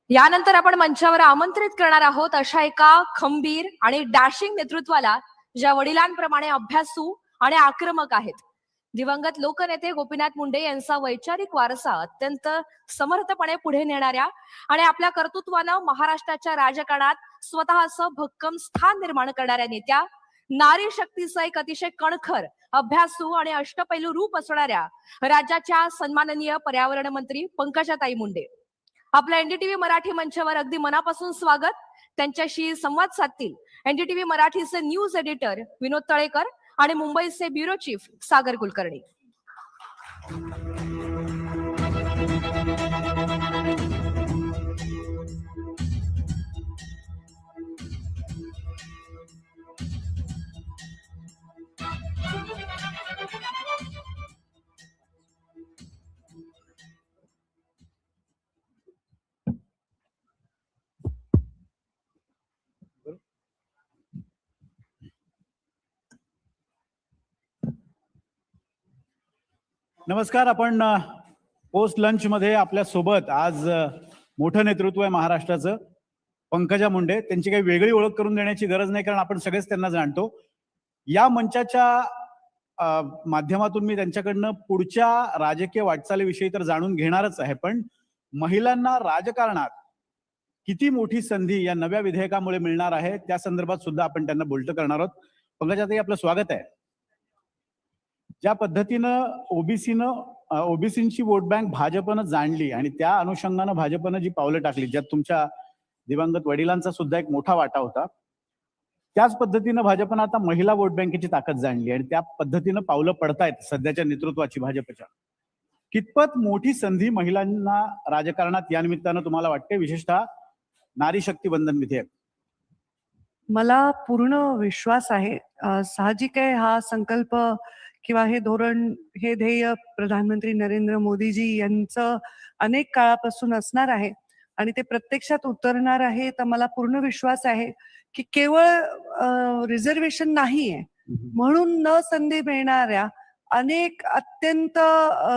यानंतर आपण मंचावर आमंत्रित करणार आहोत अशा एका खंबीर आणि डॅशिंग नेतृत्वाला, ज्या वडिलांप्रमाणे अभ्यासू आणि आक्रमक आहेत. दिवंगत लोकनेते गोपीनाथ मुंडे यांचा वैचारिक वारसा अत्यंत समर्थपणे पुढे नेणाऱ्या आणि आपल्या कर्तृत्वानं महाराष्ट्राच्या राजकारणात स्वतःचं भक्कम स्थान निर्माण करणाऱ्या नेत्या, नारी शक्तीचं एक अतिशय कणखर, अभ्यासू आणि अष्टपैलू रूप असणाऱ्या राज्याच्या सन्माननीय पर्यावरण मंत्री पंकजाताई मुंडे आपल्या एनडीटीव्ही मराठी मंचावर अगदी मनापासून स्वागत. त्यांच्याशी संवाद साधतील एनडीटीव्ही मराठीचे न्यूज एडिटर विनोद तळेकर आणि मुंबईचे ब्युरो चीफ सागर कुलकर्णी. नमस्कार. आपण पोस्ट लंच मध्ये आपल्या सोबत आज मोठं नेतृत्व आहे महाराष्ट्राचं, पंकजा मुंडे. त्यांची काही वेगळी ओळख करून देण्याची गरज नाही, कारण आपण सगळेच त्यांना जाणतो. या मंचाच्या माध्यमातून मी त्यांच्याकडनं पुढच्या राजकीय वाटचालीविषयी तर जाणून घेणारच आहे, पण महिलांना राजकारणात किती मोठी संधी या नव्या विधेयकामुळे मिळणार आहे त्या संदर्भात सुद्धा आपण त्यांना बोलतं करणार आहोत. पंकजाताई, आपलं स्वागत आहे. ज्या पद्धतीनं ओबीसींची वोट बँक भाजपनं जाणली आणि त्या अनुषंगानं भाजपनं जी पावलं टाकली, ज्यात तुमच्या दिवंगत वडिलांचा सुद्धा एक मोठा वाटा होता, त्याच पद्धतीनं भाजपनं आता महिला वोट बँकेची ताकद जाणली आणि त्या पद्धतीनं पावलं पडतायत सध्याच्या नेतृत्वाची भाजपच्या. कितपत मोठी संधी महिलांना राजकारणात या निमित्तानं तुम्हाला वाटते, विशेषतः नारी शक्ती वंदन विधेयक? मला पूर्ण विश्वास आहे. साहजिक आहे, हा संकल्प किंवा हे धोरण, हे ध्येय प्रधानमंत्री नरेंद्र मोदीजी यांचं अनेक काळापासून असणार आहे आणि ते प्रत्यक्षात उतरणार आहे. तर मला पूर्ण विश्वास आहे की केवळ रिझर्वेशन नाहीये म्हणून न संधी मिळणाऱ्या अनेक अत्यंत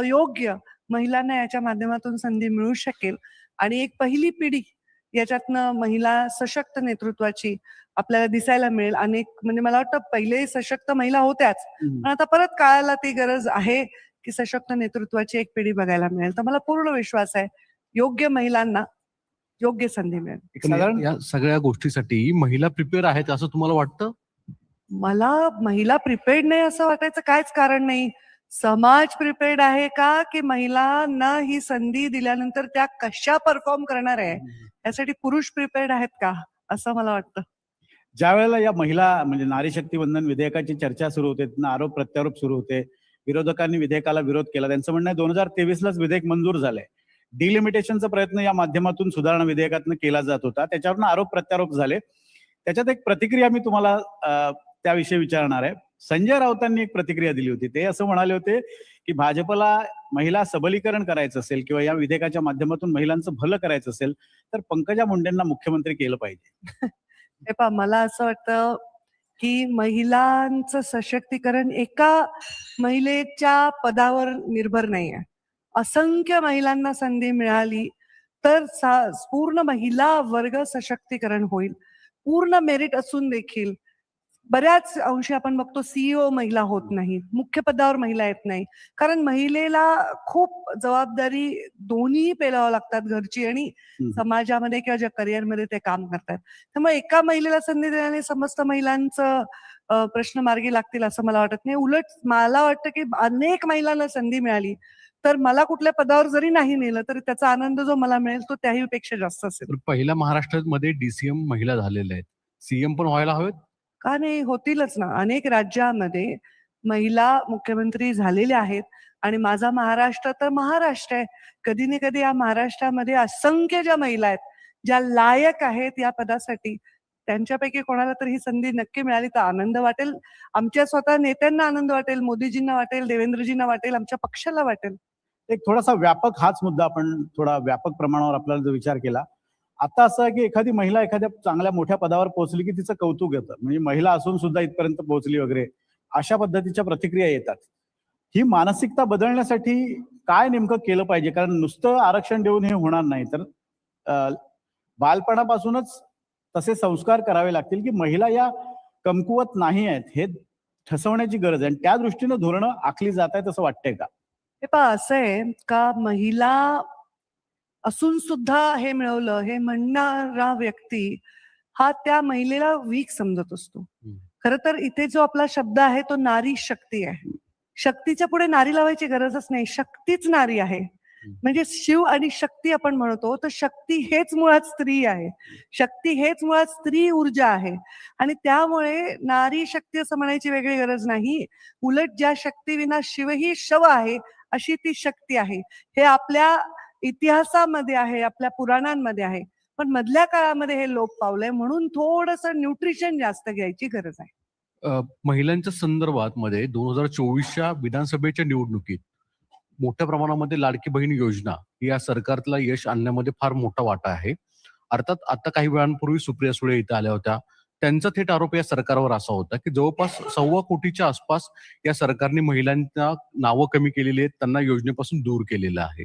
योग्य महिलांना याच्या माध्यमातून संधी मिळू शकेल आणि एक पहिली पिढी याच्यातनं महिला सशक्त नेतृत्वाची आपल्याला दिसायला मिळेल. अनेक, म्हणजे मला वाटतं पहिले सशक्त महिला होत्याच, पण आता परत काळाला ती गरज आहे की सशक्त नेतृत्वाची एक पिढी बघायला मिळेल. तर मला पूर्ण विश्वास आहे योग्य महिलांना योग्य संधी मिळेल. साधारण या सगळ्या गोष्टीसाठी महिला प्रिपेअर आहेत असं तुम्हाला वाटतं? मला महिला प्रिपेअर्ड नाही असं वाटायचं काहीच कारण नाही. समाज प्रिपेअर्ड आहे का की महिलांना ही संधी दिल्यानंतर त्या कशा परफॉर्म करणार आहे यासाठी पुरुष प्रिपेअर्ड आहेत का, असं मला वाटतं. ज्या वेळेला या महिला म्हणजे नारी शक्ती वंदन विधेयकाची चर्चा सुरू होते, आरोप प्रत्यारोप सुरू होते, विरोधकांनी विधेयकाला विरोध केला. त्यांचं म्हणणं आहे 2023लाच विधेयक मंजूर झालंय. डिलिमिटेशनचा प्रयत्न या माध्यमातून सुधारणा विधेयकातून केला जात होता, त्याच्यावरून आरोप प्रत्यारोप झाले. त्याच्यात एक प्रतिक्रिया मी तुम्हाला त्याविषयी विचारणार आहे. संजय राऊतांनी एक प्रतिक्रिया दिली होती. ते असं म्हणाले होते की भाजपला महिला सबलीकरण करायचं असेल किंवा या विधेयकाच्या माध्यमातून महिलांचं भलं करायचं असेल तर पंकजा मुंडेंना मुख्यमंत्री केलं पाहिजे. हे पहा, मला असं वाटतं की महिलांचं सशक्तीकरण एका महिलेच्या पदावर निर्भर नाही आहे. असंख्य महिलांना संधी मिळाली तर पूर्ण महिला वर्ग सशक्तीकरण होईल. पूर्ण मेरिट असून देखील बऱ्याच अंशी आपण बघतो सीईओ महिला होत नाहीत, मुख्य पदावर महिला येत नाही, कारण महिलेला खूप जबाबदारी दोन्ही पेलावं लागतात, घरची आणि समाजामध्ये किंवा ज्या करिअरमध्ये ते काम करतात. त्यामुळे एका महिलेला संधी देण्याने समस्त महिलांचं प्रश्न मार्गी लागतील असं मला वाटत नाही. उलट मला वाटतं की अनेक महिलांना संधी मिळाली तर मला कुठल्या पदावर जरी नाही नेलं तरी त्याचा आनंद जो मला मिळेल तो त्याही पेक्षा जास्त असेल. पहिल्या महाराष्ट्रामध्ये डीसीएम महिला झालेल्या आहेत, सीएम पण व्हायला हवेत का नाही? होतीलच ना. अनेक राज्यामध्ये महिला मुख्यमंत्री झालेल्या आहेत आणि माझा महाराष्ट्र तर महाराष्ट्र आहे. कधी ना कधी या महाराष्ट्रामध्ये असंख्य ज्या महिला आहेत ज्या लायक आहेत या पदासाठी, त्यांच्यापैकी कोणाला तरी ही संधी नक्की मिळाली तर आनंद वाटेल. आमच्या स्वतः नेत्यांना आनंद वाटेल, मोदीजींना वाटेल, देवेंद्रजींना वाटेल, आमच्या पक्षाला वाटेल. एक थोडासा व्यापक हाच मुद्दा आपण थोडा व्यापक प्रमाणावर आपल्याला जो विचार केला. आता असं आहे की एखादी महिला एखाद्या चांगल्या मोठ्या पदावर पोहोचली की तिचं कौतुक येतं, म्हणजे महिला असून सुद्धा इथपर्यंत पोहोचली वगैरे, अशा पद्धतीच्या प्रतिक्रिया येतात. ही मानसिकता बदलण्यासाठी काय नेमकं केलं पाहिजे? कारण नुसतं आरक्षण देऊन हे होणार नाही. तर बालपणापासूनच तसे संस्कार करावे लागतील की महिला या कमकुवत नाही आहेत हे ठसवण्याची गरज आहे आणि त्या दृष्टीनं धोरणं आखली जात आहेत असं वाटतंय का? हे पहा असं आहे का, महिला असून सुद्धा हे मिळवलं हे म्हणणारा व्यक्ती हा त्या महिलेला वीक समजत असतो. खर तर इथे जो आपला शब्द आहे तो नारी शक्ती आहे. शक्तीच्या पुढे नारी लावायची गरजच नाही, शक्तीच नारी आहे. म्हणजे शिव आणि शक्ती आपण म्हणतो, तर शक्ती हेच मुळात स्त्री आहे. शक्ती हेच मुळात स्त्री ऊर्जा आहे आणि त्यामुळे नारी शक्ती असं म्हणायची वेगळी गरज नाही. उलट ज्या शक्तीविना शिवही शव आहे अशी ती शक्ती आहे. हे आपल्या इतिहासामध्ये आहे, आपल्या पुराणांमध्ये आहे. पण मधल्या काळामध्ये हे लोप पावलंय, म्हणून थोडंसं न्यूट्रिशन जास्त घ्यायची गरज आहे. महिलांच्या संदर्भात मध्ये 2024च्या विधानसभेच्या निवडणुकीत मोठ्या प्रमाणामध्ये लाडकी बहीण योजना ही या सरकारला यश आणण्यामध्ये फार मोठा वाटा आहे. अर्थात आता काही वेळांपूर्वी सुप्रिया सुळे इथं आल्या होत्या. त्यांचा थेट आरोप या सरकारवर असा होता की जवळपास 1.25 कोटीच्या आसपास या सरकारने महिलांना नावं कमी केलेली आहेत, त्यांना योजनेपासून दूर केलेलं आहे.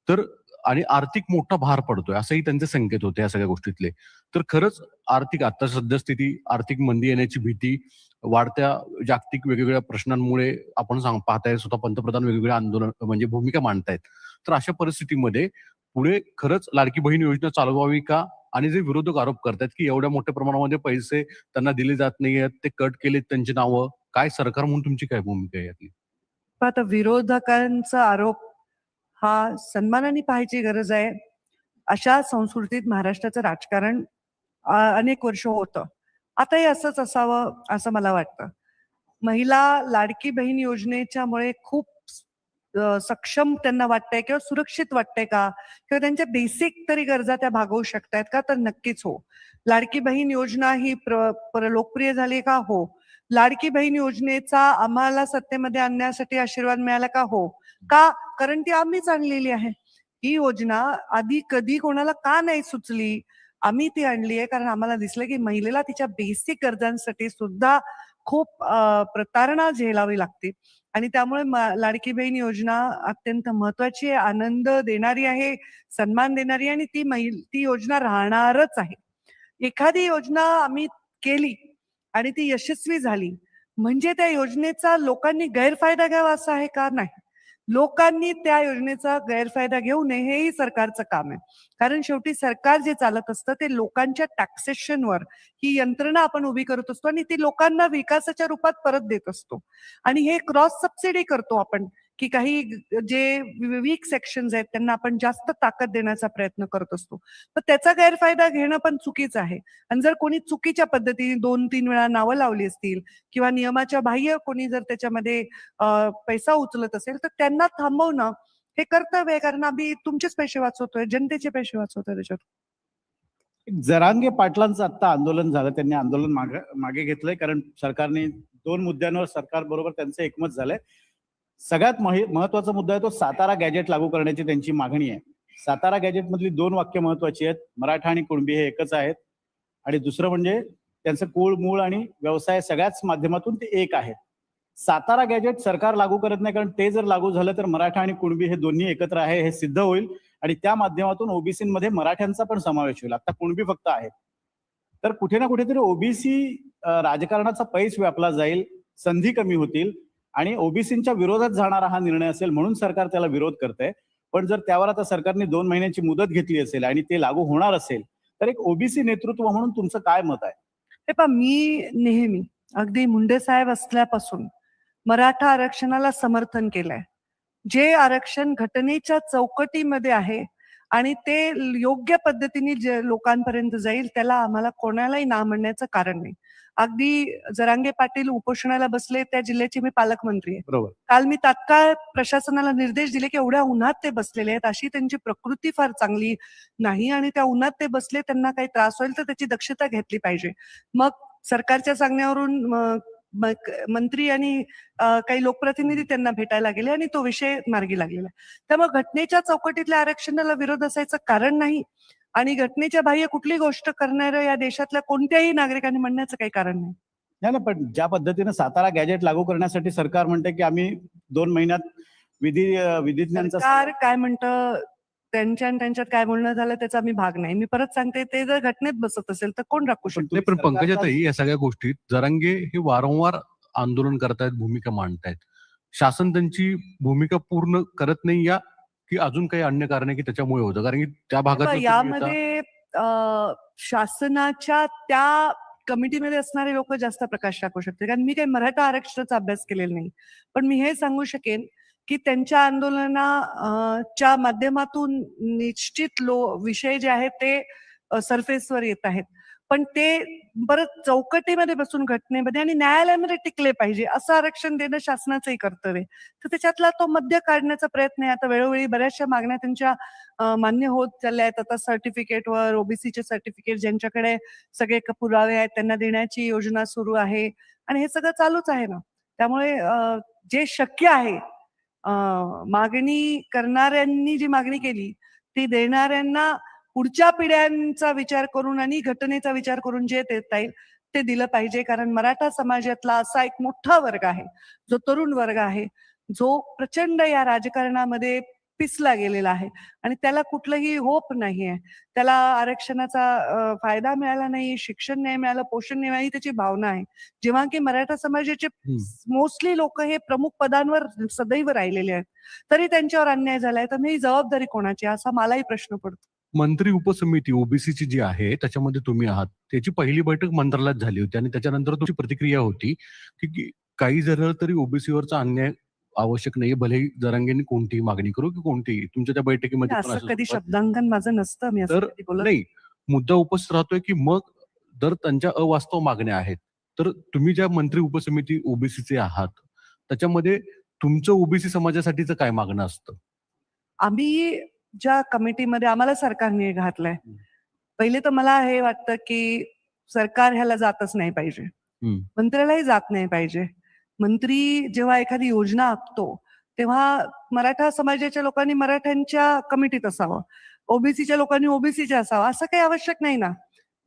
तर आणि आर्थिक मोठा भार पडतोय असंही त्यांचे संकेत होते या सगळ्या गोष्टीतले. तर खरंच आर्थिक आता सद्यस्थिती, आर्थिक मंदी येण्याची भीती, वाढत्या जागतिक वेगवेगळ्या प्रश्नांमुळे आपण पाहताय स्वतः पंतप्रधान वेगवेगळ्या आंदोलन म्हणजे भूमिका मांडतायत. तर अशा परिस्थितीमध्ये पुढे खरंच लाडकी बहीण योजना चालवावी का? आणि जे विरोधक आरोप करतात की एवढ्या मोठ्या प्रमाणामध्ये पैसे त्यांना दिले जात नाहीयेत, ते कट केलेत त्यांची नावं, काय सरकार म्हणून तुमची काय भूमिका आहे यातली? पण आता विरोधकांचा आरोप हा सन्मानाने पाहायची गरज आहे. अशा संस्कृतीत महाराष्ट्राचं राजकारण अनेक वर्ष होतं. आताही असंच असावं असं मला वाटतं. महिला लाडकी बहीण योजनेच्यामुळे खूप सक्षम त्यांना वाटतंय किंवा सुरक्षित वाटतंय का, किंवा त्यांच्या बेसिक तरी गरजा त्या भागवू शकतायत का, तर नक्कीच हो. लाडकी बहीण योजना ही लोकप्रिय झाली का? हो. लाडकी बहीण योजनेचा आम्हाला सत्तेमध्ये आणण्यासाठी आशीर्वाद मिळाला का? हो. का? कारण ती आम्हीच आणलेली आहे. ही योजना आधी कधी कोणाला का नाही सुचली? आम्ही ती आणली आहे कारण आम्हाला दिसलं की महिलेला तिच्या बेसिक गरजांसाठी सुद्धा खूप प्रतारणा झेलावी लागते आणि त्यामुळे लाडकी बहीण योजना अत्यंत महत्वाची आहे, आनंद देणारी आहे, सन्मान देणारी आणि ती योजना राहणारच आहे. एखादी योजना आम्ही केली आणि ती यशस्वी झाली म्हणजे त्या योजनेचा लोकांनी गैरफायदा घ्यावा असं आहे का? नाही. लोकांनी त्या योजनेचा गैरफायदा घेऊ नये हेही सरकारचं काम आहे. कारण शेवटी सरकार जे चालत असतं ते लोकांच्या टॅक्सेशनवर ही यंत्रणा आपण उभी करत असतो आणि ती लोकांना विकासाच्या रूपात परत देत असतो. आणि हे क्रॉस सबसिडी करतो आपण की काही जे वीक सेक्शन्स आहेत त्यांना आपण जास्त ताकद देण्याचा प्रयत्न करत असतो. तर त्याचा गैरफायदा घेणं पण चुकीचं आहे. आणि जर कोणी चुकीच्या पद्धतीने 2-3 वेळा नावं लावली असतील किंवा नियमाच्या बाह्य कोणी जर त्याच्यामध्ये पैसा उचलत असेल तर त्यांना थांबवणं हे कर्तव्य आहे. कारण आम्ही तुमचेच पैसे वाचवतोय, जनतेचे पैसे वाचवतोय त्याच्यात. जरांगे पाटलांचं आता आंदोलन झालं, त्यांनी आंदोलन मागे घेतलंय कारण सरकारने 2 मुद्द्यांवर सरकार बरोबर त्यांचं एकमत झालंय. सगळ्यात महत्वाचा मुद्दा आहे तो सातारा गॅजेट लागू करण्याची त्यांची मागणी आहे. सातारा गॅजेट मधली 2 वाक्य महत्वाची आहेत. मराठा आणि कुणबी हे एकच आहेत आणि दुसरं म्हणजे त्यांचं कुळ मूळ आणि व्यवसाय सगळ्याच माध्यमातून ते एक आहेत. सातारा गॅजेट सरकार लागू करत नाही कारण ते जर लागू झालं तर मराठा आणि कुणबी हे दोन्ही एकत्र आहे हे सिद्ध होईल आणि त्या माध्यमातून ओबीसीमध्ये मराठ्यांचा पण समावेश होईल. आता कुणबी फक्त आहेत. तर कुठे ना कुठेतरी ओबीसी राजकारणाचा पैस व्यापला जाईल, संधी कमी होतील आणि ओबीसींच्या विरोधात जाणारा हा निर्णय असेल म्हणून सरकार त्याला विरोध करतंय. पण जर त्यावर आता सरकारने 2 महिन्यांची मुदत घेतली असेल आणि ते लागू होणार असेल तर एक ओबीसी नेतृत्व म्हणून तुमचं काय मत आहे? हे पहा, मी नेहमी अगदी मुंडे साहेब असल्यापासून मराठा आरक्षणाला समर्थन केलंय. जे आरक्षण घटनेच्या चौकटीमध्ये आहे आणि ते योग्य पद्धतीने जे लोकांपर्यंत जाईल त्याला आम्हाला कोणालाही ना म्हणण्याचं कारण नाही. अगदी जरांगे पाटील उपोषणाला बसले त्या जिल्ह्याचे मी पालकमंत्री आहे. बरोबर. काल मी तात्काळ प्रशासनाला निर्देश दिले की एवढ्या उन्हात ते बसलेले आहेत, अशी त्यांची प्रकृती फार चांगली नाही आणि त्या उन्हात ते बसले, त्यांना काही त्रास होईल तर त्याची दक्षता घेतली पाहिजे. मग सरकारच्या सांगण्यावरून मंत्री आणि काही लोकप्रतिनिधी त्यांना भेटायला गेले आणि तो विषय मार्गी लागलेला. त्यामुळे घटनेच्या चौकटीतल्या आरक्षणाला विरोध असायचं कारण नाही आणि घटनेच्या बाह्य कुठली गोष्ट करणाऱ्या या देशातल्या कोणत्याही नागरिकांनी म्हणण्याचं काही कारण नाही. नाही ना, पण ज्या पद्धतीने सातारा गॅजेट लागू करण्यासाठी सरकार म्हणते की आम्ही 2 महिन्यात विधिज्ञांचा सरकार काय म्हणतं त्यांच्यात काय बोलणं झालं त्याचा मी भाग नाही. मी परत सांगते, ते जर घटनेत बसत असेल तर कोण राखू पण शकतो? नाही, पण सरकारचा- पंकजाताई, या सगळ्या गोष्टीत जरांगे हे वारंवार आंदोलन करतायत, भूमिका मांडतायत. शासन त्यांची भूमिका पूर्ण करत नाही, या की अजून काही अन्य कारण आहे की त्याच्यामुळे होतं? कारण की त्या भागात यामध्ये शासनाच्या त्या कमिटीमध्ये असणारे लोक जास्त प्रकाश टाकू शकते, कारण मी काही मराठा आरक्षणाचा अभ्यास केलेला नाही. पण मी हे सांगू शकेन की त्यांच्या च्या माध्यमातून निश्चित विषय जे आहेत ते सरफेसवर येत आहेत. पण ते परत चौकटीमध्ये बसून घटनेमध्ये आणि न्यायालयामध्ये टिकले पाहिजे असं आरक्षण देणं शासनाचंही कर्तव्य आहे. तर त्याच्यातला तो मध्य काढण्याचा प्रयत्न आहे. आता वेळोवेळी बऱ्याचशा मागण्या त्यांच्या मान्य होत चालल्या आहेत. आता सर्टिफिकेटवर ओबीसीचे सर्टिफिकेट ज्यांच्याकडे सगळे पुरावे आहेत त्यांना देण्याची योजना सुरू आहे आणि हे सगळं चालूच आहे ना. त्यामुळे जे शक्य आहे, मागणी करणाऱ्यांनी जी मागणी केली ती देणाऱ्यांना पुढच्या पिढ्यांचा विचार करून आणि घटनेचा विचार करून जे देता येईल ते दिलं पाहिजे. कारण मराठा समाजातला असा एक मोठा वर्ग आहे, जो तरुण वर्ग आहे, जो प्रचंड या राजकारणामध्ये पिसला गेलेला आहे आणि त्याला कुठलंही होप नाहीये. त्याला आरक्षणाचा फायदा मिळाला नाही, शिक्षण नाही मिळालं, पोषण नाही मिळालं, त्याची भावना आहे. जेव्हा की मराठा समाजाचे मोस्टली लोक हे प्रमुख पदांवर सदैव राहिलेले आहेत, तरी त्यांच्यावर अन्याय झालाय. तर ही जबाबदारी कोणाची, असा मलाही प्रश्न पडतो. मंत्री उपसमिती ओबीसीची जी आहे त्याच्यामध्ये तुम्ही आहात, त्याची पहिली बैठक मंत्रालयात झाली होती आणि त्याच्यानंतर तुमची प्रतिक्रिया होती की काही झालं तरी ओबीसीवरचा अन्याय आवश्यक नाही, भलेही जरांगेंनी कोणतीही मागणी करू की कोणतीही. तुमच्या त्या बैठकीमध्ये पण असं असं कधी होतं. शब्दांकन माझं नसतं, मी असं तर कधी बोलत नाही, मुद्दा उपस्थित राहतोय की मग जर त्यांच्या अवास्तव मागण्या आहेत तर तुम्ही ज्या मंत्री उपसमिती ओबीसीचे आहात त्याच्यामध्ये तुमचं ओबीसी समाजासाठीचं काय मागणं असतं? आम्ही ज्या कमिटीमध्ये आम्हाला सरकारने घातलंय, पहिले तर मला हे वाटतं की सरकार ह्याला जातच नाही पाहिजे, मंत्र्यालाही जात नाही पाहिजे. मंत्री जेव्हा एखादी योजना आखतो तेव्हा मराठा समाजाच्या लोकांनी मराठ्यांच्या कमिटीत असावं, ओबीसीच्या लोकांनी ओबीसीच्या असावं, असं काही आवश्यक नाही ना.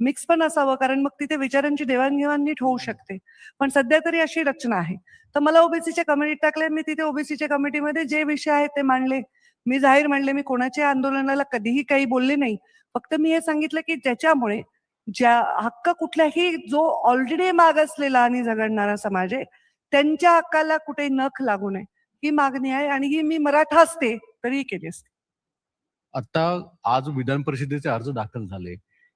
मिक्स पण असावं, कारण मग तिथे विचारांची देवाणघेवाण नीट होऊ शकते. पण सध्या तरी अशी रचना आहे. तर मला ओबीसीच्या कमिटीत टाकले, मी तिथे ओबीसीच्या कमिटीमध्ये जे विषय आहेत ते मांडले. मी जाहीर म्हणले, मी कोणाच्या आंदोलनाला कधीही काही बोलले नाही. फक्त मी हे सांगितलं की ज्याच्यामुळे ज्या हक्क कुठल्याही जो ऑलरेडी मागासलेला आणि झगडणारा समाज आहे त्यांच्या हक्काला कुठे नख लागू नये, ही मागणी आहे आणि ही मी मराठा असते तरीही केली असते. आता आज विधान परिषदेचे अर्ज दाखल झाले,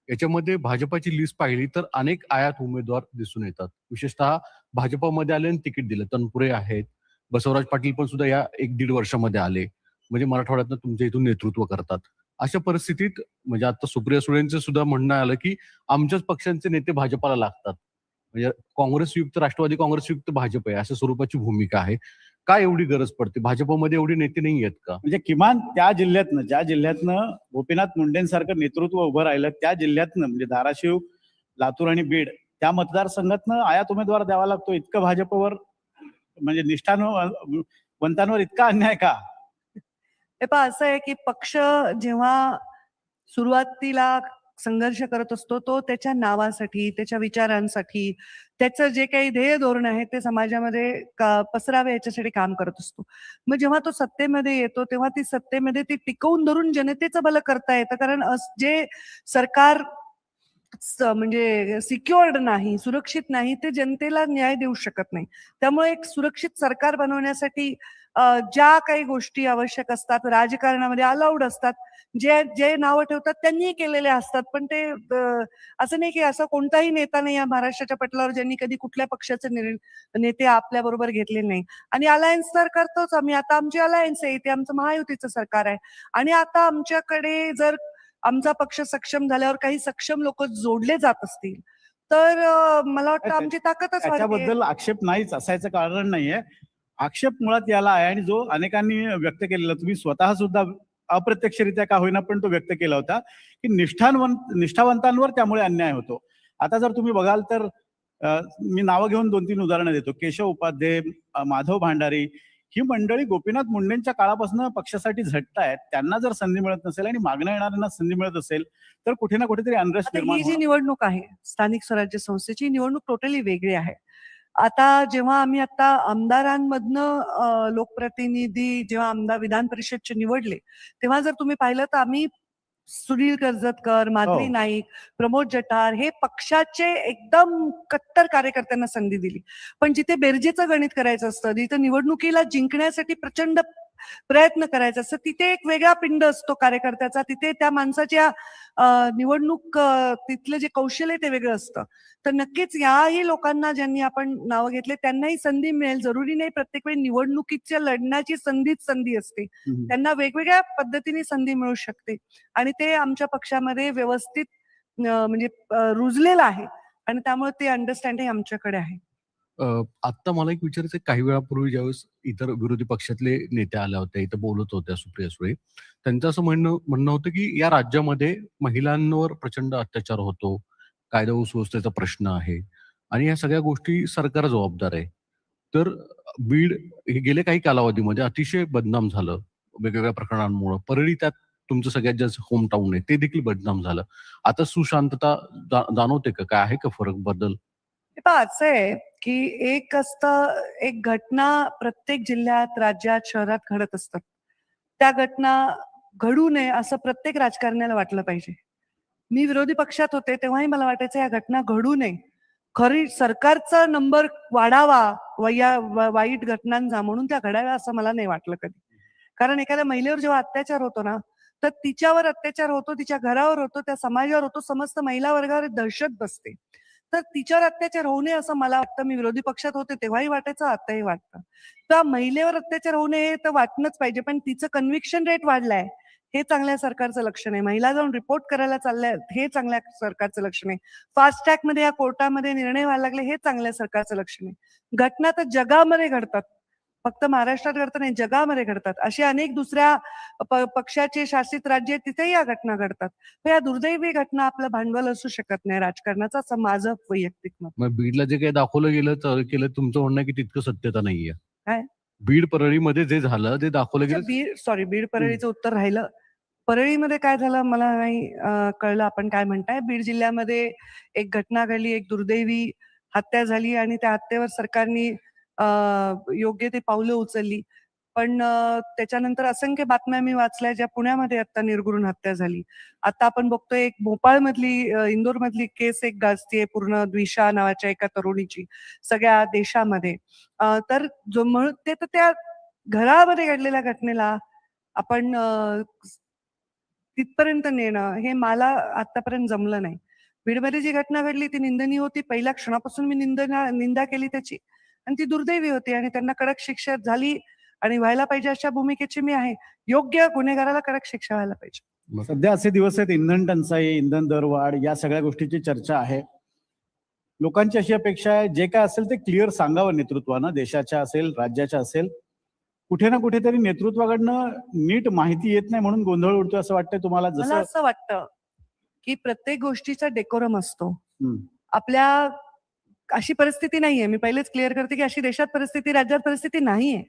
याच्यामध्ये भाजपाची लिस्ट पाहिली तर अनेक आयात उमेदवार दिसून येतात. विशेषतः भाजपामध्ये आले आणि तिकीट दिलं. तनपुरे आहेत, बसवराज पाटील पण सुद्धा या 1-1.5 वर्षामध्ये आले, म्हणजे मराठवाड्यातनं तुमच्या इथून नेतृत्व करतात. अशा परिस्थितीत म्हणजे आता सुप्रिया सुळेंचं सुद्धा म्हणणं आलं की आमच्याच पक्षांचे नेते भाजपाला लागतात, म्हणजे काँग्रेसयुक्त राष्ट्रवादी काँग्रेसयुक्त भाजप आहे अशा स्वरूपाची भूमिका आहे. काय एवढी गरज पडते? भाजपमध्ये एवढे नेते नाही आहेत का? म्हणजे किमान त्या जिल्ह्यातनं, ज्या जिल्ह्यातनं गोपीनाथ मुंडेंसारखं नेतृत्व उभं राहिलं त्या जिल्ह्यातनं, म्हणजे धाराशिव, लातूर आणि बीड, त्या मतदारसंघातनं आयात उमेदवार द्यावा लागतो. इतकं भाजपवर, म्हणजे निष्ठावंतांवर इतका अन्याय का? हे पहा, असं आहे की पक्ष जेव्हा सुरुवातीला संघर्ष करत असतो तो त्याच्या नावासाठी, त्याच्या विचारांसाठी, त्याचं जे काही ध्येय धोरण आहे ते समाजामध्ये पसरावे याच्यासाठी काम करत असतो. मग जेव्हा तो सत्तेमध्ये येतो तेव्हा ती सत्तेमध्ये ती टिकवून धरून जनतेचं भलं करता येतं. कारण जे सरकार म्हणजे सिक्युअर्ड नाही, सुरक्षित नाही, ते जनतेला न्याय देऊ शकत नाही. त्यामुळे एक सुरक्षित सरकार बनवण्यासाठी ज्या काही गोष्टी आवश्यक असतात, राजकारणामध्ये अलाउड असतात, जे नावं ठेवतात त्यांनी केलेले असतात. पण ते असं नाही की असं कोणताही नेता नाही या महाराष्ट्राच्या पटलावर ज्यांनी कधी कुठल्या पक्षाचे नेते आपल्या बरोबर घेतले नाही. आणि अलायन्स तर करतोच आम्ही. आता आमची अलायन्स आहे, ते आमचं महायुतीचं सरकार आहे. आणि आता आमच्याकडे जर आमचा पक्ष सक्षम झाल्यावर काही सक्षम लोक जोडले जात असतील तर मला वाटतं आमची ताकदच वाढते. त्याच्याबद्दल आक्षेप नाहीच असायचं कारण नाहीये. आक्षेप मुळात याला आहे, आणि जो अनेकांनी व्यक्त केलेला, तुम्ही स्वतः सुद्धा अप्रत्यक्षरित्या का होईना पण तो व्यक्त केला होता, की निष्ठावंतांवर त्यामुळे अन्याय होतो. आता जर तुम्ही बघाल तर मी नावं घेऊन 2-3 उदाहरणं देतो. केशव उपाध्ये, माधव भांडारी, ही मंडळी गोपीनाथ मुंडेंच्या काळापासून पक्षासाठी झटतायत. त्यांना जर संधी मिळत नसेल आणि मागण्या येणाऱ्यांना संधी मिळत असेल तर कुठे ना कुठेतरी अनरेस्ट निर्माण ही जी होणार. निवडणूक आहे स्थानिक स्वराज्य संस्थेची निवडणूक टोटली वेगळी आहे. आता जेव्हा आम्ही आता आमदारांमधनं लोकप्रतिनिधी जेव्हा आमदार विधान परिषदचे निवडले, तेव्हा जर तुम्ही पाहिलं तर आम्ही सुनील कर्जतकर, माधवी हो. नाईक, प्रमोद जठार हे पक्षाचे एकदम कट्टर कार्यकर्त्यांना संधी दिली. पण जिथे बेरजेचं गणित करायचं असतं, जिथे निवडणुकीला जिंकण्यासाठी प्रचंड प्रयत्न करायचा असतं, तिथे एक वेगळा पिंड असतो कार्यकर्त्याचा. तिथे त्या माणसाच्या निवडणूक तिथलं जे कौशल्य आहे ते वेगळं असतं. तर नक्कीच याही लोकांना ज्यांनी आपण नावं घेतले त्यांनाही संधी मिळेल. जरुरी नाही प्रत्येक वेळी निवडणुकीच्या लढण्याची संधीच संधी असते. त्यांना वेगवेगळ्या पद्धतीने संधी मिळू शकते आणि ते आमच्या पक्षामध्ये व्यवस्थित म्हणजे रुजलेलं आहे आणि त्यामुळे ते अंडरस्टँडिंग आमच्याकडे आहे. आता मला एक विचारायचं काही वेळापूर्वी ज्यावेळेस इतर विरोधी पक्षातले नेते आल्या होत्या, इथं बोलत होत्या सुप्रिया सुळे. त्यांचं असं म्हणणं होतं की या राज्यामध्ये महिलांवर प्रचंड अत्याचार होतो, कायदा व सुव्यवस्थेचा प्रश्न आहे आणि या सगळ्या गोष्टी सरकार जबाबदार आहे. तर बीड हे गेले काही कालावधीमध्ये अतिशय बदनाम झालं वेगवेगळ्या प्रकरणांमुळे. परळी त्यात तुमचं सगळ्यात जास्त होम टाऊन आहे, ते देखील बदनाम झालं. आता सुशांतता जाणवते का? काय आहे का फरक बदल? हे पहा असं आहे की एक असतं एक घटना प्रत्येक जिल्ह्यात, राज्यात, शहरात घडत असतात. त्या घटना घडू नये असं प्रत्येक राजकारण्याला वाटलं पाहिजे. मी विरोधी पक्षात होते तेव्हाही मला वाटायचं या घटना घडू नये. खरी सरकारचा नंबर वाढावा वाईट घटनांचा म्हणून त्या घडाव्या असं मला नाही वाटलं कधी. कारण एखाद्या महिलेवर जेव्हा अत्याचार होतो ना, तर तिच्यावर अत्याचार होतो, तिच्या घरावर होतो, त्या समाजावर होतो, समस्त महिला वर्गावर दहशत बसते. तर तिच्यावर अत्याचार होऊ नये असं मला वाटतं. मी विरोधी पक्षात होते तेव्हाही वाटायचं, आताही वाटतं. त्या महिलेवर अत्याचार होऊ नये हे तर वाटणंच पाहिजे, पण तिचं कन्व्हिक्शन रेट वाढलाय. हे चांगल्या सरकारचं लक्षण आहे. महिला जाऊन रिपोर्ट करायला चालल्या हे चांगल्या सरकारचं लक्षण आहे. फास्ट ट्रॅक मध्ये या कोर्टामध्ये निर्णय व्हायला लागले हे चांगल्या सरकारचं लक्षण आहे. घटना तर जगामध्ये घडतात. फक्त महाराष्ट्रात घडतात नाही, जगामध्ये घडतात. असे अनेक दुसऱ्या पक्षाचे शासित राज्य आहेत तिथेही या घटना घडतात. तर या दुर्दैवी घटना आपलं भांडवल असू शकत नाही राजकारणाचं असं माझं वैयक्तिक मत. मग बीडला जे काही दाखवलं गेलं केलं तुमचं म्हणणं आहे की तितकं सत्यता नाहीये. काय? बीड परळीमध्ये जे झालं ते दाखवलं अच्छा, गेलं. बीड परळीचं उत्तर राहिलं. परळीमध्ये काय झालं मला नाही कळलं आपण काय म्हणताय. बीड जिल्ह्यामध्ये एक घटना घडली, एक दुर्दैवी हत्या झाली आणि त्या हत्येवर सरकारने योग्य ते पावलं उचलली. पण त्याच्यानंतर असंख्य बातम्या मी वाचल्या ज्या पुण्यामध्ये आता निर्घृण हत्या झाली. आता आपण बघतोय एक भोपाळमधली इंदोरमधली केस एक गाजतीये पूर्ण द्विषा नावाच्या एका तरुणीची सगळ्या देशामध्ये. तर जो ते तर त्या घरामध्ये घडलेल्या घटनेला आपण तिथपर्यंत नेणं हे मला आतापर्यंत जमलं नाही. बीडमध्ये जी घटना घडली ती निंदनीय होती. पहिल्या क्षणापासून मी निंदा केली त्याची आणि ती दुर्दैवी होती आणि त्यांना कडक शिक्षा झाली आणि व्हायला पाहिजे अशा भूमिकेची मी आहे. योग्य गुन्हेगाराला कडक शिक्षा व्हायला पाहिजे. सध्या असे दिवस आहेत, इंधन टंचाई, इंधन दरवाढ या सगळ्या गोष्टीची चर्चा आहे. लोकांची अशी अपेक्षा आहे जे काय असेल ते क्लिअर सांगावं नेतृत्वानं, देशाच्या असेल, राज्याच्या असेल. कुठे ना कुठेतरी नेतृत्वाकडनं नीट माहिती येत नाही म्हणून गोंधळ उडतोय असं वाटतंय तुम्हाला? मला जसं असं वाटतं की प्रत्येक गोष्टीचा डेकोरम असतो. हम्म. आपल्या अशी परिस्थिती नाहीये. मी पहिलेच क्लिअर करते की अशी देशात परिस्थिती, राज्यात परिस्थिती नाहीये.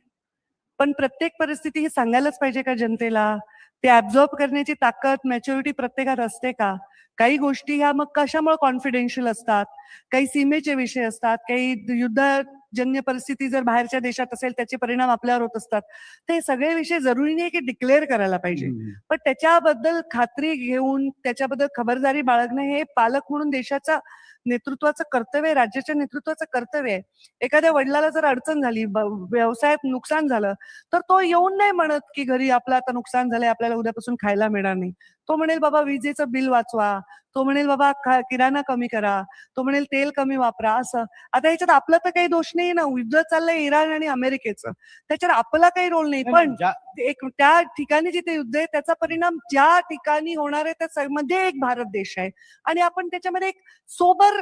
पण प्रत्येक परिस्थिती ही सांगायलाच पाहिजे का जनतेला? ते ऍब्झॉर्ब करण्याची ताकद, मॅच्युरिटी प्रत्येकात असते का? काही गोष्टी ह्या मग कशामुळे कॉन्फिडेन्शियल असतात, काही सीमेचे विषय असतात, काही युद्धजन्य परिस्थिती जर बाहेरच्या देशात असेल त्याचे परिणाम आपल्यावर होत असतात. ते सगळे विषय जरुरी नाही की डिक्लेअर करायला पाहिजे. पण त्याच्याबद्दल खात्री घेऊन त्याच्याबद्दल खबरदारी बाळगणं हे पालक म्हणून देशाचा नेतृत्वाचं कर्तव्य आहे, राज्याच्या नेतृत्वाचं कर्तव्य आहे. एखाद्या वडिलाला जर अडचण झाली, व्यवसायात नुकसान झालं, तर तो येऊन नाही म्हणत की घरी आपलं आता नुकसान झालंय, आपल्याला उद्यापासून खायला मिळणार नाही. तो म्हणेल बाबा विजेचं बिल वाचवा, तो म्हणेल बाबा किराणा कमी करा, तो म्हणेल तेल कमी वापरा. असं आता ह्याच्यात आपला तर काही दोष नाही ना. युद्ध चाललंय इराण आणि अमेरिकेचं, त्याच्यात आपला काही रोल नाही. पण एक त्या ठिकाणी जिथे युद्ध आहे त्याचा परिणाम ज्या ठिकाणी होणार आहे त्यामध्ये एक भारत देश आहे आणि आपण त्याच्यामध्ये एक सोबर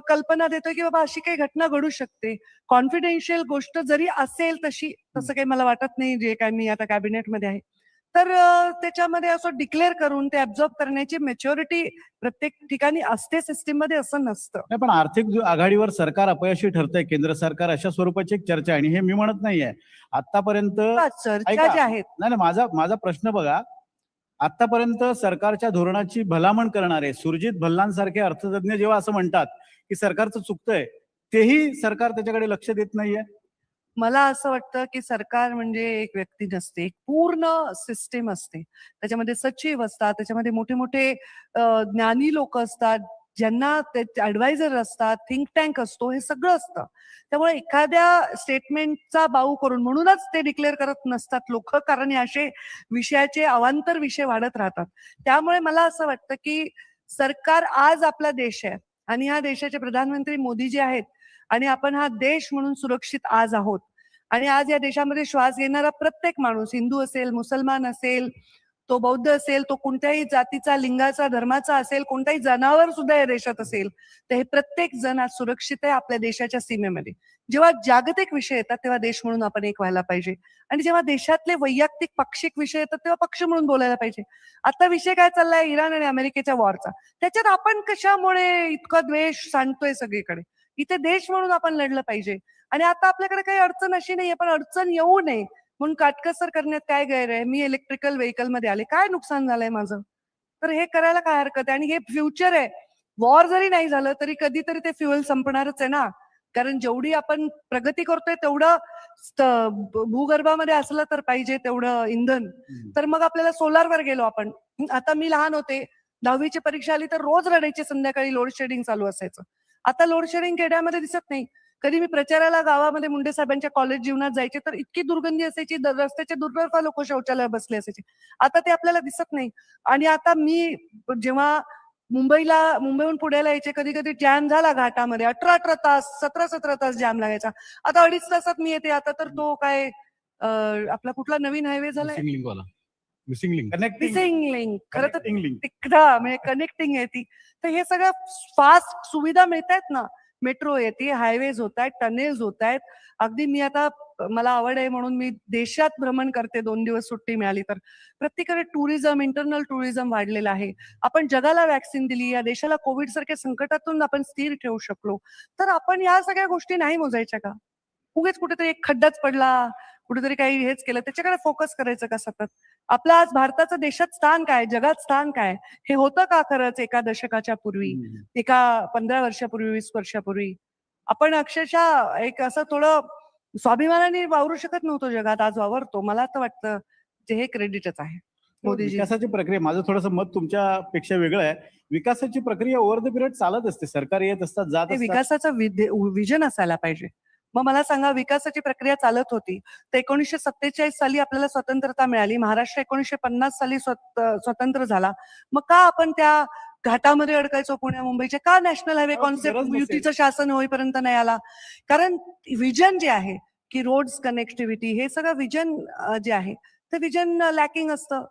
कल्पना देतोय की बाबा अशी काही घटना घडू शकते. कॉन्फिडेन्शियल गोष्ट जरी असेल तसं काही मला वाटत नाही जे काय मी आता कॅबिनेटमध्ये आहे. तर त्याच्यामध्ये असं डिक्लेअर करून ते ऍब्झॉर्ब करण्याची मॅच्युरिटी प्रत्येक ठिकाणी असते सिस्टीम मध्ये, असं नसतं. नाही, पण आर्थिक आघाडीवर सरकार अपयशी ठरतंय केंद्र सरकार, अशा स्वरूपाची एक चर्चा आहे आणि हे मी म्हणत नाहीये आतापर्यंत. चर्चा ज्या आहेत. नाही, माझा प्रश्न बघा, आतापर्यंत सरकारच्या धोरणाची भलामण करणारे सुरजित भल्लांसारखे अर्थतज्ञ जेव्हा असं म्हणतात की सरकारचं चुकतंय, तेही सरकार त्याच्याकडे लक्ष देत नाहीये. मला असं वाटतं की सरकार म्हणजे एक व्यक्ती नसते, एक पूर्ण सिस्टीम असते. त्याच्यामध्ये सचिव असतात, त्याच्यामध्ये मोठे मोठे ज्ञानी लोक असतात, ज्यांना ते ऍडवायझर असतात, थिंक टँक असतो, हे सगळं असतं. त्यामुळे एखाद्या स्टेटमेंटचा बाऊ करून म्हणूनच ते डिक्लेअर करत नसतात लोक, कारण हे असे विषयाचे अवांतर विषय वाढत राहतात. त्यामुळे मला असं वाटतं की सरकार आज आपला देश आहे आणि ह्या देशाचे प्रधानमंत्री मोदीजी आहेत आणि आपण हा देश म्हणून सुरक्षित आज आहोत. आणि आज या देशामध्ये श्वास घेणारा प्रत्येक माणूस, हिंदू असेल, मुसलमान असेल, तो बौद्ध असेल, तो कोणत्याही जातीचा, लिंगाचा, धर्माचा असेल, कोणताही जनावर सुद्धा या देशात असेल, तर हे प्रत्येक जण आज सुरक्षित आहे आपल्या देशाच्या सीमेमध्ये. जेव्हा जागतिक विषय येतात तेव्हा देश म्हणून आपण एक व्हायला पाहिजे आणि जेव्हा देशातले वैयक्तिक पाक्षिक विषय येतात तेव्हा पक्ष म्हणून बोलायला पाहिजे. आता विषय काय चाललाय इराण आणि अमेरिकेच्या वॉरचा, त्याच्यात आपण कशामुळे इतका द्वेष सांडतोय सगळीकडे? इथे देश म्हणून आपण लढलं पाहिजे. आणि आता आपल्याकडे काही अडचण अशी नाहीये, पण अडचण येऊ नये म्हणून काटकसर करण्यात काय गैर आहे? मी इलेक्ट्रिकल व्हेकल मध्ये आले, काय नुकसान झालंय माझं? तर हे करायला काय हरकत आहे? आणि हे फ्युचर आहे. वॉर जरी नाही झालं तरी कधीतरी ते फ्युएल संपणारच आहे ना, कारण जेवढी आपण प्रगती करतोय तेवढं भूगर्भामध्ये असलं तर पाहिजे तेवढं इंधन. तर मग आपल्याला सोलारवर गेलो आपण. आता मी लहान होते, 10वीची परीक्षा आली तर रोज रडायची, संध्याकाळी लोड शेडिंग चालू असायचं. आता लोड शेडिंग खेड्यामध्ये दिसत नाही. कधी मी प्रचाराला गावामध्ये मुंडे साहेबांच्या कॉलेज जीवनात जायचे तर इतकी दुर्गंधी असायची, रस्त्याच्या दुर्गर्भा लोक शौचालय बसले असायचे. आता ते आपल्याला दिसत नाही. आणि आता मी जेव्हा मुंबईहून पुण्याला यायचे, कधी कधी जॅम झाला घाटामध्ये 18 तास, 17 तास जॅम लागायचा. आता 2.5 तासात मी येते. आता तर तो काय आपला कुठला नवीन हायवे झालाय, मिसिंग लिंक. Missing link. खरं तर Connecting link. तिकडा म्हणजे कनेक्टिंग आहे ती. तर हे सगळं फास्ट सुविधा मिळत आहेत ना, मेट्रो येते, हायवेज होत आहेत, टनेल्स होत आहेत. अगदी मी आता, मला आवड आहे म्हणून मी देशात भ्रमण करते 2 दिवस सुट्टी मिळाली तर. प्रत्येकाकडे टुरिझम, इंटरनल टुरिझम वाढलेलं आहे. आपण जगाला वॅक्सिन दिली, या देशाला कोविड सारख्या संकटातून आपण स्थिर ठेवू शकलो. तर आपण या सगळ्या गोष्टी नाही मोजायच्या का? उगेच कुठेतरी एक खड्डाच पडला, कुठेतरी काही हेच केलं, त्याच्याकडे फोकस करायचं का सतत? आपलं आज भारताचं देशात स्थान काय, जगात स्थान काय, हे होतं का खरंच एका दशकाच्या पूर्वी, एका 15 वर्षापूर्वी, 20 वर्षापूर्वी? आपण अक्षरशः एक असं थोडं स्वाभिमानाने वावरू शकत नव्हतो जगात, आज वावरतो. मला तर वाटतं जे हे क्रेडिटच आहे मोदीजी. विकासाची प्रक्रिया, माझं थोडंसं मत तुमच्यापेक्षा वेगळं आहे. विकासाची प्रक्रिया ओव्हर द पिरियड चालत असते. सरकार येत असतात, जात ते असतात. विकासाचं विजन असायला पाहिजे. मग मला सांगा, विकासाची प्रक्रिया चालत होती तर 1947 साली आपल्याला स्वतंत्रता मिळाली, महाराष्ट्र 1950 साली स्वतंत्र झाला. मग का आपण त्या घाटामध्ये अडकायचो पुण्या मुंबईचे? का नॅशनल हायवे गरज कॉन्सेप्ट नसेल. युतीचं शासन होईपर्यंत नाही आला? कारण विजन जे आहे की रोड्स कनेक्टिव्हिटी, हे सगळं विजन जे आहे ते विजन लॅकिंग असतं.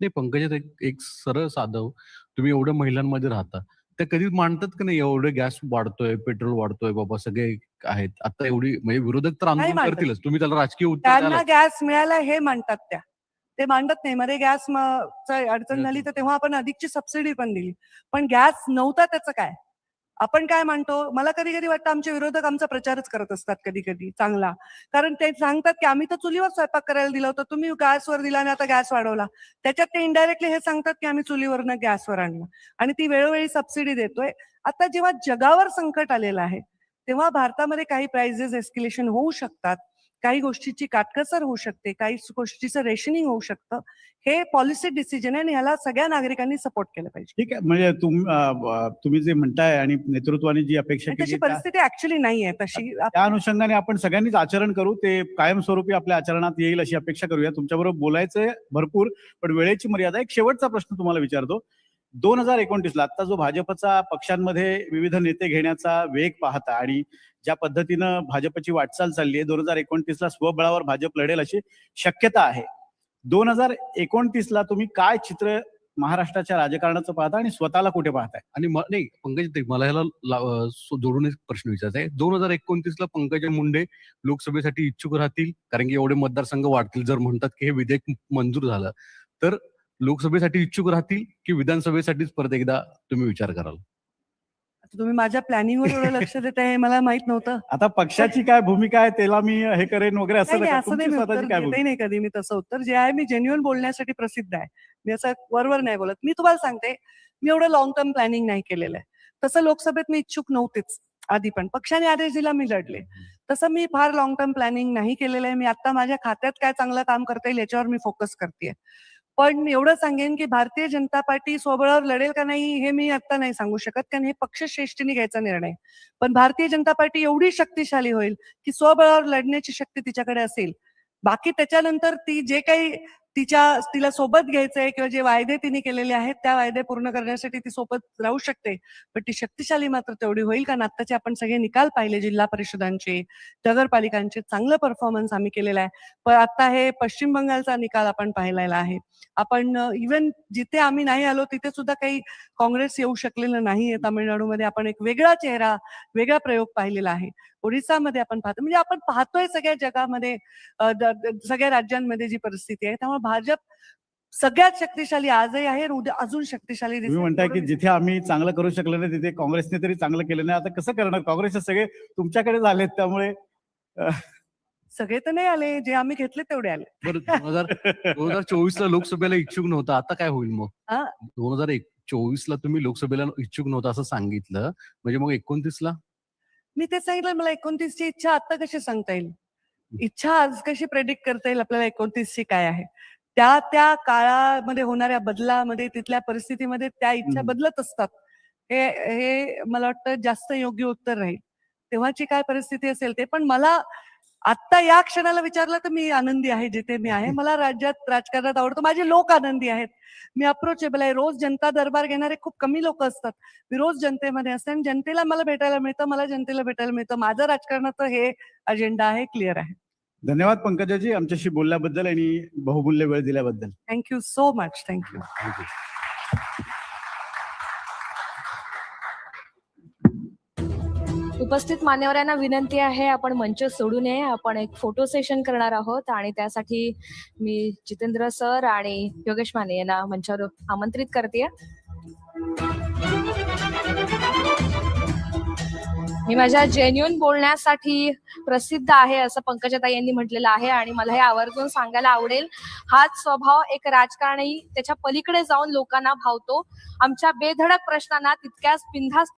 नाही पंकजा, एक सरळ साधव, तुम्ही एवढ्या महिलांमध्ये राहता, त्या कधी मांडतात की नाही एवढे गॅस वाढतोय, पेट्रोल वाढतोय, बाबा सगळे आहेत आता एवढी, म्हणजे विरोधक तर आंदोलन मांडत. करतीलच, तुम्ही त्याला राजकीय उत्तर त्यांना द्याल. गॅस मिळाला हे म्हणतात त्या, ते मांडत नाही. मध्ये गॅस अडचण झाली तर तेव्हा आपण अधिकची सबसिडी पण दिली, पण गॅस नव्हता त्याचं काय? आपण काय म्हणतो, मला कधी कधी वाटतं आमचे विरोधक आमचा प्रचारच करत असतात कधी कधी चांगला. कारण ते सांगतात की आम्ही तर चुलीवर स्वयंपाक करायला दिला होता, तुम्ही गॅसवर दिला आणि आता गॅस वाढवला. त्याच्यात ते इनडायरेक्टली हे सांगतात की आम्ही चुलीवरनं गॅसवर आणलं आणि ती वेळोवेळी सबसिडी देतोय. आता जेव्हा जगावर संकट आलेलं आहे तेव्हा भारतामध्ये काही प्राइसेस एस्केलेशन होऊ शकतात, काही गोष्टीची काटकसर होऊ शकते, काही गोष्टीचं रेशनिंग होऊ शकतं. हे पॉलिसी डिसिजन आहे आणि ह्याला सगळ्या नागरिकांनी सपोर्ट केलं पाहिजे. ठीक आहे, म्हणजे तुम्ही जे म्हणताय आणि नेतृत्वाने जी अपेक्षा आणि केली तशी परिस्थिती ऍक्च्युली नाहीये तशी. त्या अनुषंगाने आपण सगळ्यांनीच आचरण करू, ते कायमस्वरूपी आपल्या आचरणात येईल अशी अपेक्षा करूया. तुमच्याबरोबर बोलायचंय भरपूर, पण वेळेची मर्यादा. एक शेवटचा प्रश्न तुम्हाला विचारतो. 2029ला आता जो भाजपचा पक्षांमध्ये विविध नेते घेण्याचा वेग पाहता आणि ज्या पद्धतीनं भाजपची वाटचाल चालली आहे, 2029ला स्वबळावर भाजप लढेल अशी शक्यता आहे. 2029ला तुम्ही काय चित्र महाराष्ट्राच्या राजकारणाचं पाहता आणि स्वतःला कुठे पाहताय? आणि नाही पंकज, मला ह्याला जोडून एक प्रश्न विचारायचा आहे. 2029ला पंकजा मुंडे लोकसभेसाठी इच्छुक राहतील, कारण की एवढे मतदारसंघ वाढतील. जर म्हणतात की हे विधेयक मंजूर झालं तर लोकसभेसाठी इच्छुक राहतील की विधानसभेसाठीच परत एकदा तुम्ही विचार कराल? तुम्ही माझ्या प्लॅनिंगवर एवढं लक्ष देताय हे मला माहित नव्हतं. आता पक्षाची काय भूमिका आहे त्याला मी हे करेन वगैरे असं नाही, नका. असं तुमची नाही, मी स्वतःची उत्तर काय देतही भूमिका? नाही कधी मी तसं उत्तर. जे आहे मी जेन्युइन बोलण्यासाठी प्रसिद्ध आहे. मी असं वरवर नाही बोलत. मी तुम्हाला सांगते, मी एवढं लॉंग टर्म प्लॅनिंग नाही केलेलं आहे. तसं लोकसभेत मी इच्छुक नव्हतेच. आधी पण पक्षाने आदेश दिला, मी लढले. तसं मी फार लॉंग टर्म प्लॅनिंग नाही केलेलं आहे. मी आता माझ्या खात्यात काय चांगलं काम करता येईल याच्यावर मी फोकस करतेय. पण एवढं सांगेन की भारतीय जनता पार्टी स्वबळावर लढेल का नाही हे मी आता नाही सांगू शकत, कारण हे पक्षश्रेष्ठीने घ्यायचा निर्णय. पण भारतीय जनता पार्टी एवढी शक्तिशाली होईल की स्वबळावर लढण्याची शक्ती तिच्याकडे असेल. बाकी त्याच्यानंतर ती जे काही तिला सोबत घ्यायचंय किंवा जे वायदे तिने केलेले आहेत त्या वायदे पूर्ण करण्यासाठी ती सोबत राहू शकते. पण ती शक्तिशाली मात्र तेवढी होईल, कारण आत्ताचे आपण सगळे निकाल पाहिले, जिल्हा परिषदांचे, नगरपालिकांचे चांगलं परफॉर्मन्स आम्ही केलेला आहे. पण आता हे पश्चिम बंगालचा निकाल आपण पाहिलेला आहे. आपण इव्हन जिथे आम्ही नाही आलो तिथे सुद्धा काही काँग्रेस येऊ शकलेलं नाहीये. तामिळनाडूमध्ये आपण एक वेगळा चेहरा, वेगळा प्रयोग पाहिलेला आहे. ओडिसामध्ये आपण पाहतो, म्हणजे आपण पाहतोय सगळ्या जगामध्ये, सगळ्या राज्यांमध्ये जी परिस्थिती आहे. त्यामुळे भाजप सगळ्यात शक्तिशाली आजही आहे, उद्या अजून शक्तिशाली तुम्ही म्हणताय की जिथे आम्ही चांगलं करू शकलो नाही तिथे काँग्रेसने तरी चांगलं केलं नाही. आता कसं करणार? काँग्रेसचे सगळे तुमच्याकडे झालेत, त्यामुळे सगळे तर नाही आले, जे आम्ही घेतले तेवढे आले. बरं 2024ला लोकसभेला इच्छुक नव्हता, आता काय होईल मग? हा? 2024ला तुम्ही लोकसभेला इच्छुक नव्हता असं सांगितलं, म्हणजे मग 29ला? मी ते सांगितलं, मला 29ची इच्छा आता कशी सांगता येईल? इच्छा आज कशी प्रेडिक्ट करता येईल आपल्याला 29ची काय आहे? त्या त्या काळामध्ये होणाऱ्या बदलामध्ये, तिथल्या परिस्थितीमध्ये त्या इच्छा बदलत असतात. हे मला वाटतं जास्त योग्य उत्तर राहील. तेव्हाची काय परिस्थिती असेल ते. पण मला आता या क्षणाला विचारलं तर मी आनंदी आहे जिथे मी आहे. मला राज्यात राजकारणात आवडतं, माझे लोक आनंदी आहेत, मी अप्रोचेबल आहे. रोज जनता दरबार घेणारे खूप कमी लोक असतात. मी रोज जनतेमध्ये असते आणि जनतेला मला भेटायला मिळतं, मला जनतेला भेटायला मिळतं. माझं राजकारणाचं हे अजेंडा आहे, क्लिअर आहे. धन्यवाद पंकजाजी आमच्याशी बोलल्याबद्दल आणि बहुमूल्य वेळ दिल्याबद्दल. Thank you so much. थँक्यू. उपस्थित मान्यवरांना विनंती आहे, आपण मंच सोडू नये. आपण एक फोटो सेशन करणार आहोत आणि त्यासाठी मी जितेंद्र सर आणि योगेश माने यांना मंचावर आमंत्रित करते. मी माझ्या जेन्युइन बोलण्यासाठी प्रसिद्ध आहे असं पंकजाताई यांनी म्हटलेलं आहे आणि मला हे आवर्जून सांगायला आवडेल. हाच स्वभाव एक राजकारणी त्याच्या पलीकडे जाऊन लोकांना भावतो. आमच्या बेधडक प्रश्नांना तितक्याच बिनधास्त